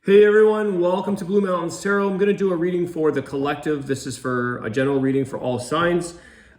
Hey everyone, welcome to Blue Mountains Tarot. I'm going to do a reading for the collective. This is for a general reading for all signs.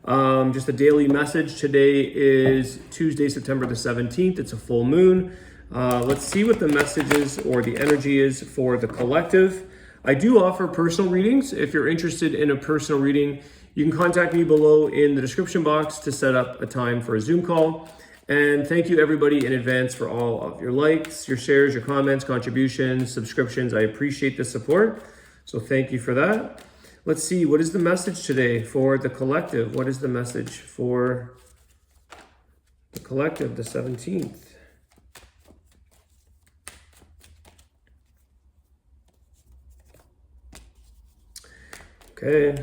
Just a daily message. Today is Tuesday, September the 17th. It's a full moon. Let's see what the message is or the energy is for the collective. I do offer personal readings. If you're interested in a personal reading, you can contact me below in the description box to set up a time for a Zoom call. And thank you everybody in advance for all of your likes, your shares, your comments, contributions, subscriptions. I appreciate the support. So thank you for that. Let's see, what is the message today for the collective? What is the message for the collective, the 17th? Okay.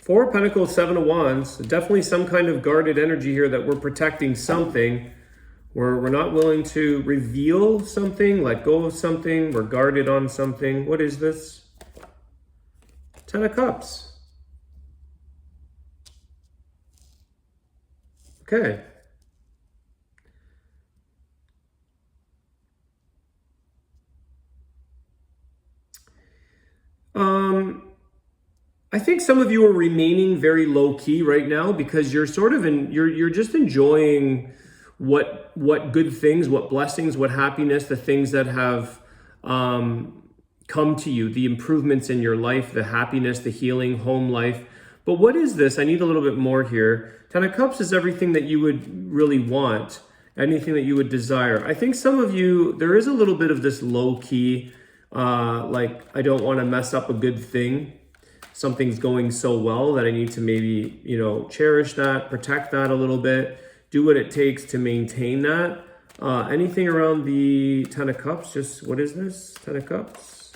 Four of Pentacles, Seven of Wands. Definitely some kind of guarded energy here that we're protecting something. We're not willing to reveal something, let go of something. We're guarded on something. What is this? Ten of Cups. Okay. I think some of you are remaining very low key right now because you're sort of you're just enjoying what good things, what blessings, what happiness, the things that have come to you, the improvements in your life, the happiness, the healing, home life. But what is this? I need a little bit more here. Ten of Cups is everything that you would really want, anything that you would desire. I think some of you, there is a little bit of this low key, like I don't want to mess up a good thing. Something's going so well that I need to maybe, cherish that, protect that a little bit, do what it takes to maintain that. Anything around the Ten of Cups, just what is this? Ten of Cups.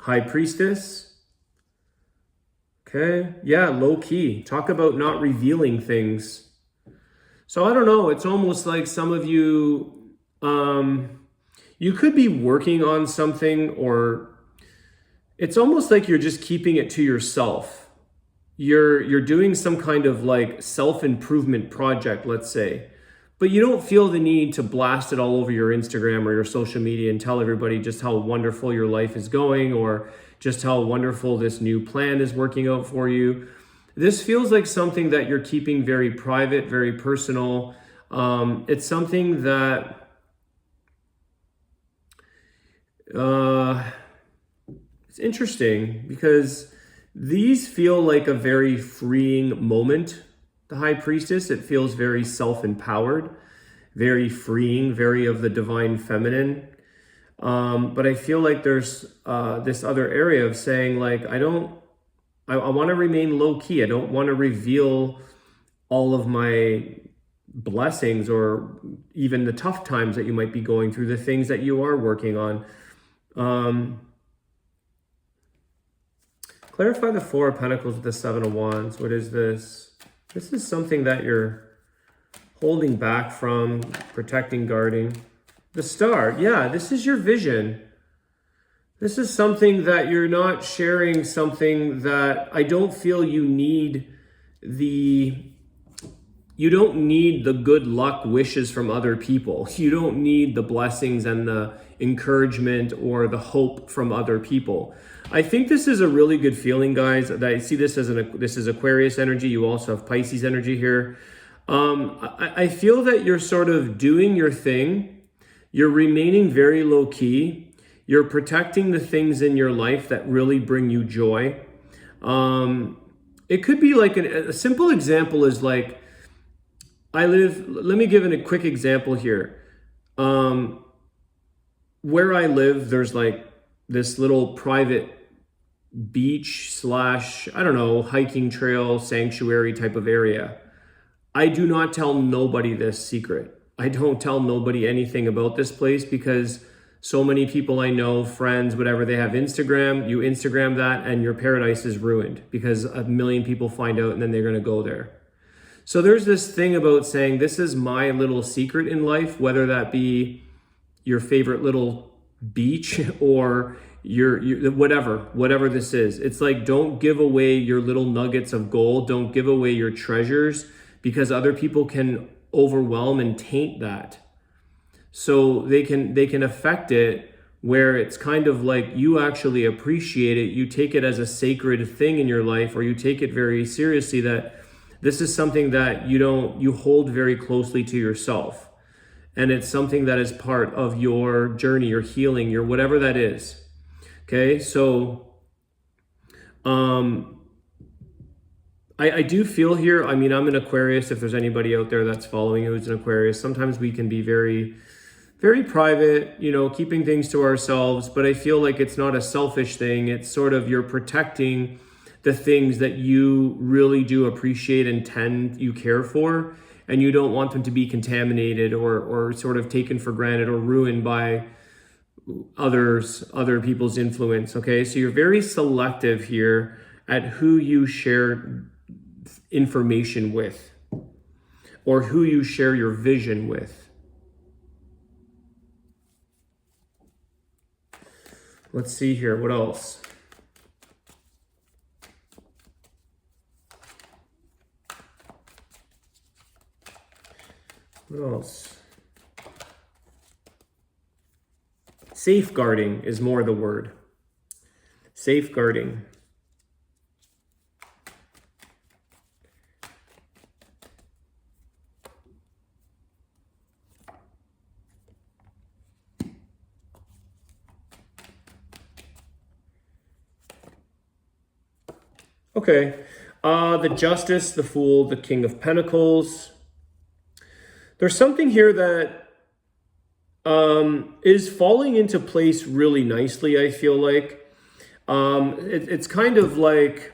High Priestess. Okay, yeah, low key. Talk about not revealing things. So I don't know, it's almost like some of you, you could be working on something, or it's almost like you're just keeping it to yourself. You're doing some kind of like self-improvement project, let's say, but you don't feel the need to blast it all over your Instagram or your social media and tell everybody just how wonderful your life is going or just how wonderful this new plan is working out for you. This feels like something that you're keeping very private, very personal. It's something that it's interesting because these feel like a very freeing moment. The High Priestess, it feels very self-empowered, very freeing, very of the divine feminine. But I feel like there's this other area of saying like, I want to remain low key. I don't want to reveal all of my blessings or even the tough times that you might be going through, the things that you are working on. Clarify the Four of Pentacles with the Seven of Wands. What is this? This is something that you're holding back from, protecting, guarding. The Star. Yeah, this is your vision. This is something that you're not sharing, something that I don't feel you need you don't need the good luck wishes from other people. You don't need the blessings and the encouragement or the hope from other people. I think this is a really good feeling, guys. I see this as this is Aquarius energy. You also have Pisces energy here. I feel that you're sort of doing your thing. You're remaining very low key. You're protecting the things in your life that really bring you joy. It could be like a simple example is like, let me give a quick example here. Where I live, there's like this little private beach / I don't know, hiking trail, sanctuary type of area. I do not tell nobody this secret. I don't tell nobody anything about this place because so many people I know, friends, whatever, they have Instagram. You Instagram that and your paradise is ruined because a million people find out and then they're going to go there. So there's this thing about saying, this is my little secret in life, whether that be your favorite little beach or your whatever this is. It's like, don't give away your little nuggets of gold. Don't give away your treasures because other people can overwhelm and taint that. So they can affect it where it's kind of like you actually appreciate it, you take it as a sacred thing in your life, or you take it very seriously, that this is something that you hold very closely to yourself. And it's something that is part of your journey, your healing, your whatever that is. Okay, so I do feel here, I mean, I'm an Aquarius, if there's anybody out there that's following who's an Aquarius, sometimes we can be very, very private, keeping things to ourselves, but I feel like it's not a selfish thing. It's sort of you're protecting the things that you really do appreciate and you care for, and you don't want them to be contaminated or sort of taken for granted or ruined by other people's influence. Okay, so you're very selective here at who you share information with or who you share your vision with. Let's see here, what else? What else? Safeguarding is more the word. Safeguarding. Okay, the Justice, the Fool, the King of Pentacles. There's something here that is falling into place really nicely, I feel like. It's kind of like,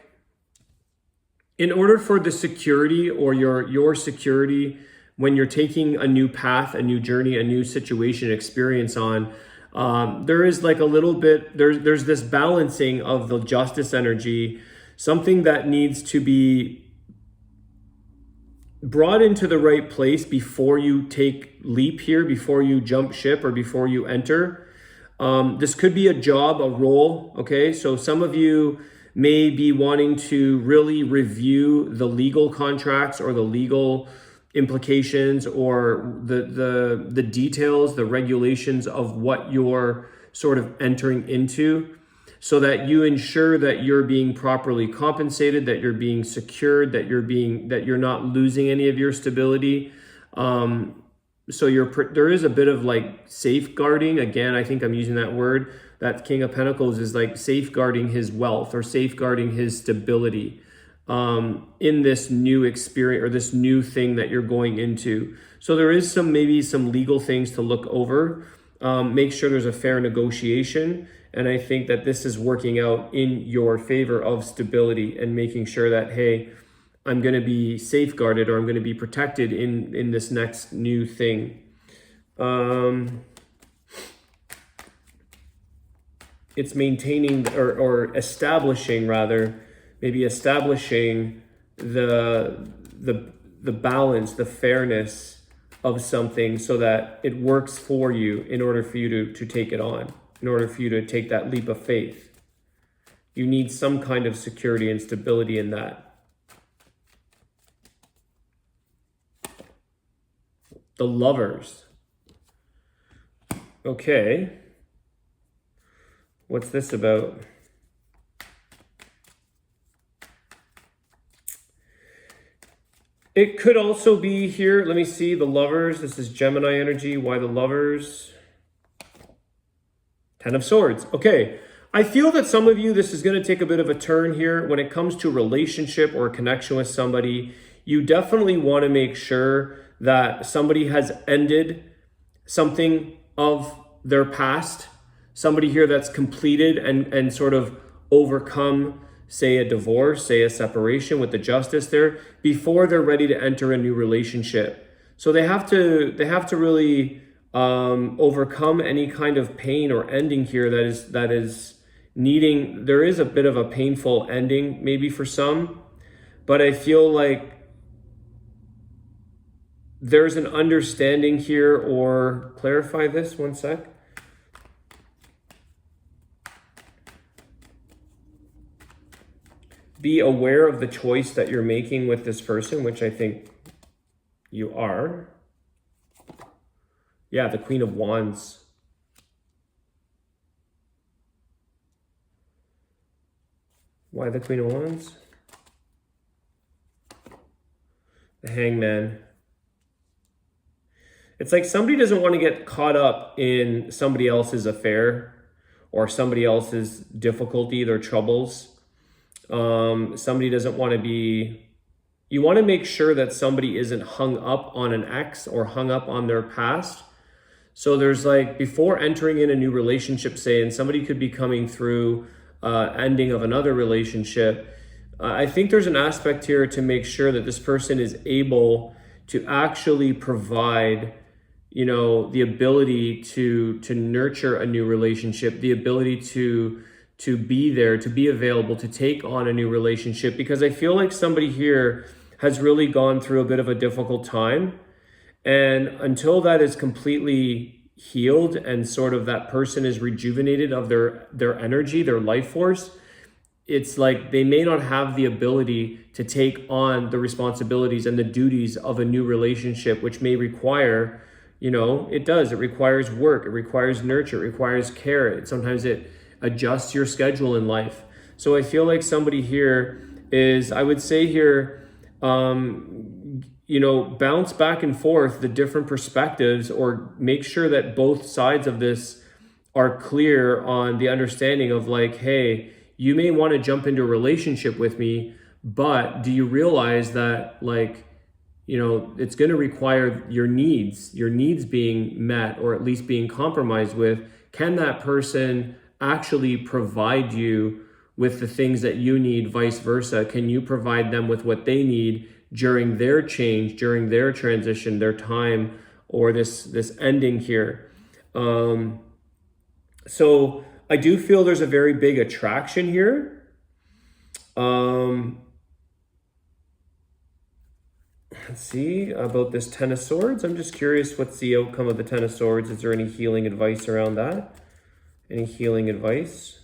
in order for the security or your security, when you're taking a new path, a new journey, a new situation, experience on, there is like a little bit, there's this balancing of the Justice energy, something that needs to be brought into the right place before you take leap here, before you jump ship or before you enter. This could be a job, a role, okay? So some of you may be wanting to really review the legal contracts or the legal implications or the details, the regulations of what you're sort of entering into, so that you ensure that you're being properly compensated, that you're being secured, that you're not losing any of your stability. So there is a bit of like safeguarding. Again, I think I'm using that word. That King of Pentacles is like safeguarding his wealth or safeguarding his stability in this new experience or this new thing that you're going into. So there is maybe some legal things to look over. Make sure there's a fair negotiation. And I think that this is working out in your favor of stability and making sure that, hey, I'm going to be safeguarded or I'm going to be protected in this next new thing. It's maintaining or establishing, rather, maybe establishing the balance, the fairness of something so that it works for you in order for you to take it on. In order for you to take that leap of faith, you need some kind of security and stability in that. The Lovers. Okay. What's this about? It could also be here. Let me see. The Lovers. This is Gemini energy. Why the Lovers? Ten of Swords. Okay. I feel that some of you, this is going to take a bit of a turn here. When it comes to relationship or connection with somebody, you definitely want to make sure that somebody has ended something of their past. Somebody here that's completed and sort of overcome, say, a divorce, say a separation with the Justice there, before they're ready to enter a new relationship. So they have to really overcome any kind of pain or ending here that is needing. There is a bit of a painful ending maybe for some, but I feel like there's an understanding here, or clarify this one sec. Be aware of the choice that you're making with this person, which I think you are. Yeah, the Queen of Wands. Why the Queen of Wands? The Hangman. It's like somebody doesn't want to get caught up in somebody else's affair or somebody else's difficulty, their troubles. Somebody doesn't want to be... You want to make sure that somebody isn't hung up on an ex or hung up on their past. So there's like, before entering in a new relationship, say, and somebody could be coming through ending of another relationship, I think there's an aspect here to make sure that this person is able to actually provide, you know, the ability to nurture a new relationship, the ability to be there, to be available, to take on a new relationship. Because I feel like somebody here has really gone through a bit of a difficult time. And until that is completely healed and sort of that person is rejuvenated of their energy, their life force, it's like they may not have the ability to take on the responsibilities and the duties of a new relationship, which may require, you know, it requires work, it requires nurture, it requires care. Sometimes it adjusts your schedule in life. So I feel like somebody here is, I would say here, you know, bounce back and forth the different perspectives, or make sure that both sides of this are clear on the understanding of like, hey, you may want to jump into a relationship with me, but do you realize that, like, you know, it's going to require your needs being met, or at least being compromised with. Can that person actually provide you with the things that you need, vice versa? Can you provide them with what they need during their change, during their transition, their time, or this ending here? So I do feel there's a very big attraction here. Let's see about this Ten of Swords. I'm just curious, what's the outcome of the Ten of Swords? Is there any healing advice around that? Any healing advice?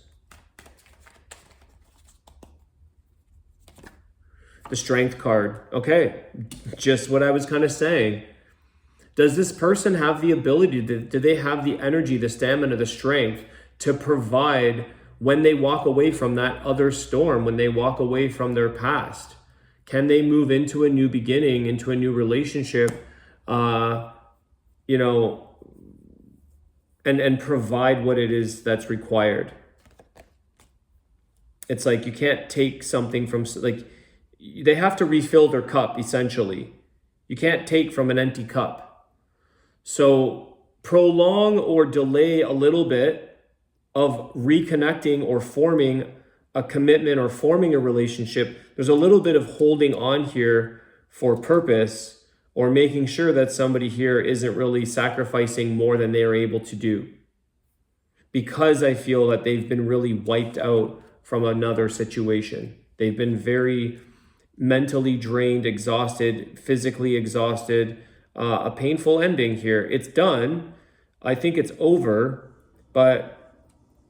The Strength card. Okay, just what I was kind of saying. Does this person have the ability, do they have the energy, the stamina, the strength to provide when they walk away from that other storm, when they walk away from their past? Can they move into a new beginning, into a new relationship, you know, and provide what it is that's required? It's like you can't take something from, like, they have to refill their cup, essentially. You can't take from an empty cup. So prolong or delay a little bit of reconnecting or forming a commitment or forming a relationship. There's a little bit of holding on here for purpose, or making sure that somebody here isn't really sacrificing more than they are able to do, because I feel that they've been really wiped out from another situation. They've been very mentally drained, exhausted, physically exhausted. A painful ending here. It's done. I think it's over, but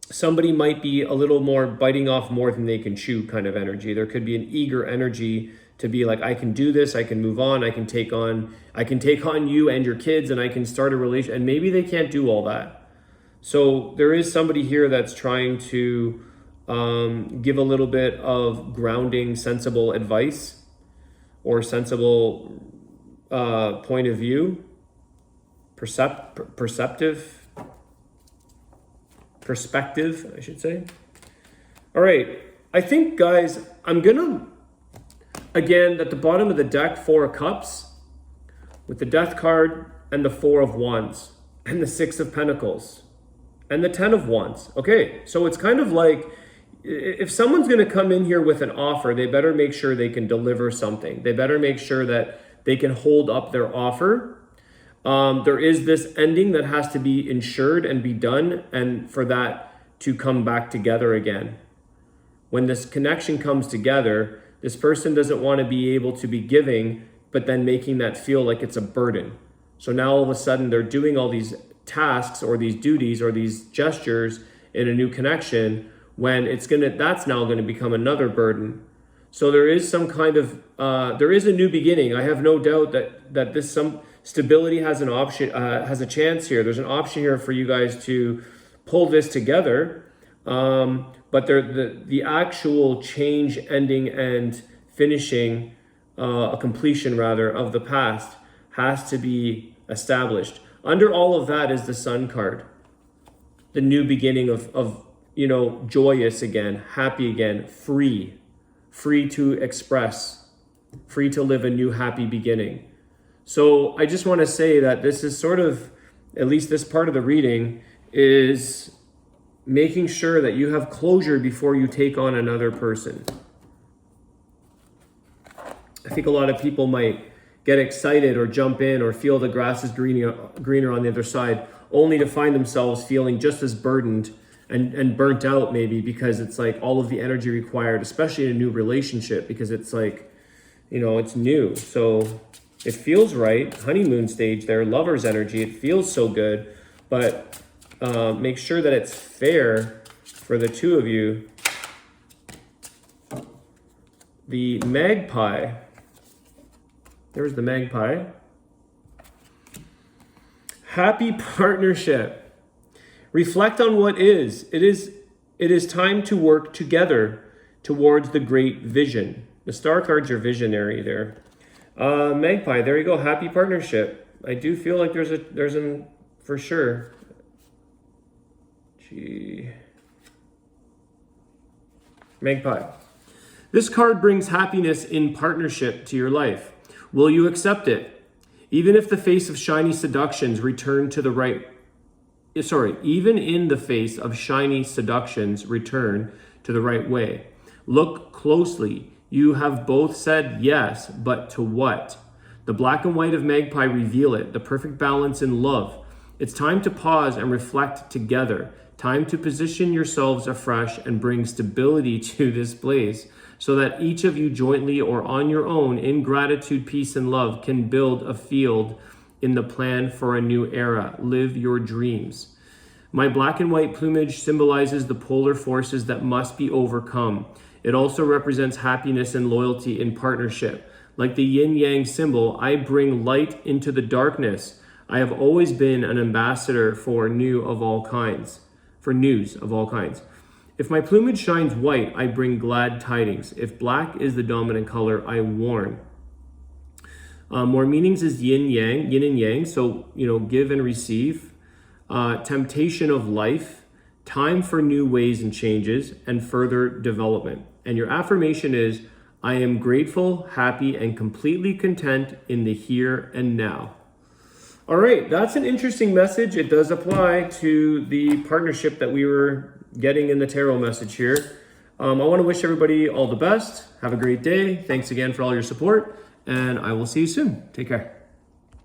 somebody might be a little more biting off more than they can chew kind of energy. There could be an eager energy to be like, I can do this, I can move on, I can take on you and your kids, and I can start a relationship. And maybe they can't do all that. So there is somebody here that's trying to give a little bit of grounding, sensible advice, or sensible point of view, perspective, I should say. All right, I think, guys, I'm gonna, again, at the bottom of the deck, Four of Cups, with the Death card, and the Four of Wands, and the Six of Pentacles, and the Ten of Wands. Okay, so it's kind of like, if someone's going to come in here with an offer, they better make sure they can deliver something. They better make sure that they can hold up their offer. There is this ending that has to be ensured and be done, and for that to come back together again. When this connection comes together, this person doesn't want to be able to be giving, but then making that feel like it's a burden. So now all of a sudden they're doing all these tasks or these duties or these gestures in a new connection, when that's now going to become another burden. So there is some kind of, there is a new beginning. I have no doubt that Stability has an option, has a chance here. There's an option here for you guys to pull this together. But the actual change, ending, and finishing, a completion rather, of the past has to be established. Under all of that is the Sun card. The new beginning of joyous again, happy again, free to express, free to live a new happy beginning. So I just want to say that this is sort of, at least this part of the reading, is making sure that you have closure before you take on another person. I think a lot of people might get excited or jump in or feel the grass is greener on the other side, only to find themselves feeling just as burdened and burnt out, maybe, because it's like all of the energy required, especially in a new relationship, because it's like, it's new. So it feels right. Honeymoon stage there, lover's energy. It feels so good, but make sure that it's fair for the two of you. The magpie. There's the magpie. Happy partnership. Reflect on what is. It is time to work together towards the great vision. The star cards are visionary there. Magpie, there you go. Happy partnership. I do feel like there's an for sure. Magpie. This card brings happiness in partnership to your life. Will you accept it? Even if the face of shiny seductions return to the right. Even in the face of shiny seductions return to the right way. Look closely. You have both said yes, but to what? The black and white of magpie reveal it, the perfect balance in love. It's time to pause and reflect together. Time to position yourselves afresh and bring stability to this place so that each of you jointly or on your own, in gratitude, peace, and love, can build a field in the plan for a new era. Live your dreams. My black and white plumage symbolizes the polar forces that must be overcome. It also represents happiness and loyalty in partnership. Like the yin-yang symbol, I bring light into the darkness. I have always been an ambassador for news of all kinds. If my plumage shines white, I bring glad tidings. If black is the dominant color, I warn. More meanings is yin and yang. So, give and receive. Temptation of life, time for new ways and changes, and further development. And your affirmation is, I am grateful, happy, and completely content in the here and now. All right, that's an interesting message. It does apply to the partnership that we were getting in the tarot message here. I want to wish everybody all the best. Have a great day. Thanks again for all your support, and I will see you soon. Take care.